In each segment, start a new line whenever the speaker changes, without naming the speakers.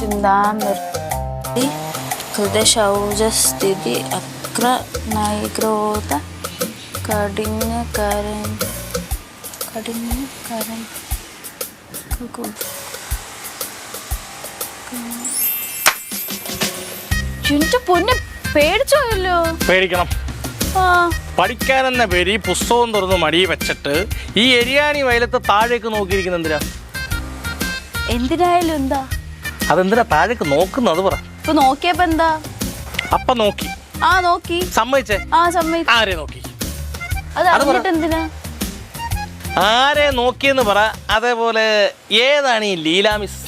ചിന്താമൃതി ഹൃദയശൗചസ്ഥിതി അക്ര നൈഗ്രോധ കഠിന്യകരൻ എന്റെ പൊന്നെ പേടിച്ചോയല്ലോ.
പേടിക്കണം. പഠിക്കാനെന്ന പേര് ഈ പുസ്തകം തുറന്ന് മടി വെച്ചിട്ട് ഈ എരിയാണി വയലത്ത് താഴേക്ക് നോക്കിയിരിക്കുന്ന എന്തിനാ?
എന്തിനായാലും എന്താ? അതെന്തിനാ
താഴേക്ക് നോക്കുന്നത് പറ.
ഇപ്പൊ നോക്കിയപ്പോ എന്താ?
അപ്പ നോക്കി.
നോക്കി.
സമ്മതിച്ചേ?
സമ്മതിച്ചു.
ആരെ നോക്കി?
അത് അറിഞ്ഞിട്ട് എന്തിനാ?
ആരെ നോക്കിയെന്ന് പറ. അതേപോലെ ഏതാണ് ഈ ലീല മിസ്?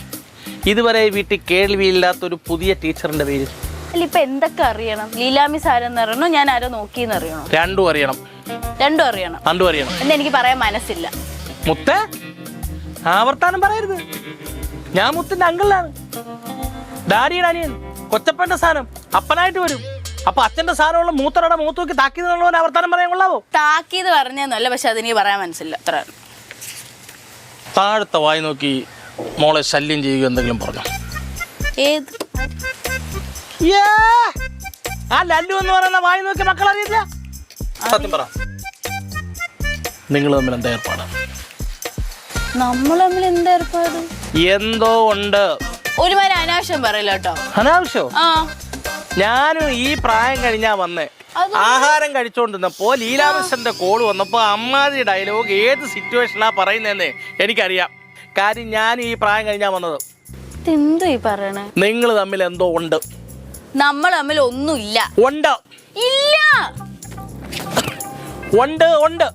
ഇതുവരെ വീട്ടിൽ കേൾവിയില്ലാത്തൊരു പുതിയ ടീച്ചറിന്റെ പേര്.
അല്ല ഇപ്പൊ എന്തൊക്കെ അറിയണം? ലീല മിസ് ആരെന്ന് അറിയണോ, ഞാൻ ആരോ നോക്കിയെന്ന് അറിയണോ?
രണ്ടും അറിയണം.
എന്ന് എനിക്ക് പറയാൻ മനസ്സില്ല.
മുത്ത ആവർത്താനം പറയരുത്. ഞാൻ മുത്തിന്റെ അങ്കിളാണ്. ഡാഡിയുടെ അനിയൻ. കൊച്ചപ്പന്റെ സ്ഥാനം അപ്പനായിട്ട് വരും. അപ്പൊ അച്ഛന്റെ സ്ഥാനമുള്ള മൂത്തറയുടെ മൂത്ത് നോക്കി താക്കീത് ആവർത്താനം പറയാൻ കൊള്ളാവോ?
താക്കീത് പറഞ്ഞല്ല, പക്ഷെ അതെനിക്ക് പറയാൻ മനസ്സില്ല. അത്ര
താഴത്തെ വായി നോക്കി മോളെ ശല്യം ചെയ്യുക എന്തെങ്കിലും പറഞ്ഞു.
ഏത്
ആ ലല്ലു എന്ന് പറയുന്ന വായി നോക്കി മക്കൾ അറിയില്ല. സത്യം പറ, നിങ്ങൾ തമ്മിൽ എന്താ ഏർപ്പാട്?
നമ്മൾ തമ്മിൽ എന്താ ഏർപ്പാട്?
എന്തോ ഉണ്ട്.
ഒരുമാതിരി അനാവശ്യം പറയില്ല കേട്ടോ.
അനാവശ്യോ? ഞാനും ഈ പ്രായം കഴിഞ്ഞാ വന്നേ. ആഹാരം കഴിച്ചോണ്ടിരുന്നപ്പോ ലീലാമിസ്റ്റന്റെ കോള് വന്നപ്പോ അമ്മാതി ഡയലോഗ് ഏത് സിറ്റുവേഷനാ പറയുന്നതെന്ന് എനിക്കറിയാം. കാര്യം ഞാനും ഈ പ്രായം കഴിഞ്ഞാ വന്നത്.
എന്തോ ഈ പറയണേ?
നിങ്ങൾ തമ്മിൽ എന്തോ ഉണ്ട്.
നമ്മൾ തമ്മിൽ ഒന്നുമില്ല.
ഉണ്ട്.
ഇല്ല.
ഉണ്ട്. ഉണ്ട്.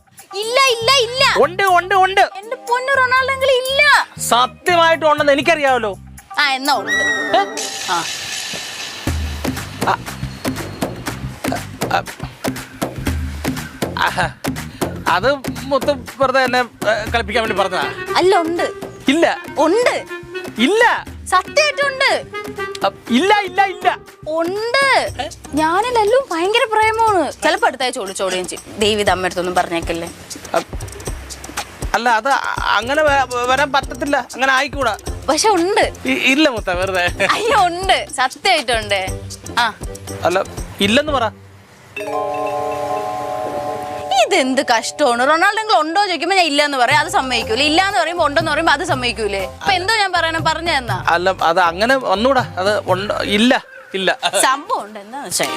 ഇല്ല. ഇല്ല. ഇല്ല.
ഉണ്ട്. ഉണ്ട്. ഉണ്ട്.
എന്റെ പൊന്നു റൊണാൾഡോ ഇല്ല.
സത്യമായിട്ടും ഉണ്ടെന്ന് എനിക്കറിയാമല്ലോ.
എന്നാ ഉണ്ട്.
അത് മൊത്തം വെറുതെ എന്നെ കളിപ്പിക്കാൻ വേണ്ടി പറഞ്ഞതാ.
അല്ല ഉണ്ട്.
ഇല്ല.
ഉണ്ട്.
ഇല്ല.
സത്യമായിട്ടുണ്ട്.
ഇല്ല. ഇല്ല. ഇല്ല.
ഉണ്ട്. ഞാനല്ലോ ഭയങ്കര പ്രേമമാണ്. ചിലപ്പോ അടുത്താഴ്ച ചോദിച്ചോടുകയും ചെയ്യും. ദേവി അമ്മയടുത്തൊന്നും പറഞ്ഞേക്കല്ലേ.
അല്ല അത് അങ്ങനെ വരാൻ പറ്റത്തില്ല. അങ്ങനെ ആയിക്കൂടാ.
പക്ഷെ ഉണ്ട്.
ഇല്ല മുത്ത വെറുതെ.
അയ്യോ ഉണ്ട്. സത്യമായിട്ടുണ്ട്.
അല്ല ഇല്ലെന്ന് പറ.
ഇതെന്ത് കഷ്ടമാണ്. റൊണാൾഡോ ഉണ്ടോ ചോദിക്കുമ്പോ ഞാൻ ഇല്ലെന്ന് പറയാം, അത് സമ്മതിക്കൂലേ. ഇല്ലാന്ന് പറയുമ്പോ ഉണ്ടെന്ന് പറയുമ്പോ അത് സമ്മതിക്കൂലേ. അപ്പൊ എന്തോ ഞാൻ പറയണം, പറഞ്ഞു തന്നാ.
അല്ല അത് അങ്ങനെ വന്നൂടാ. അത് ഇല്ല. ഇല്ല.
സംഭവം ഉണ്ട്. എന്താന്ന് വെച്ചാൽ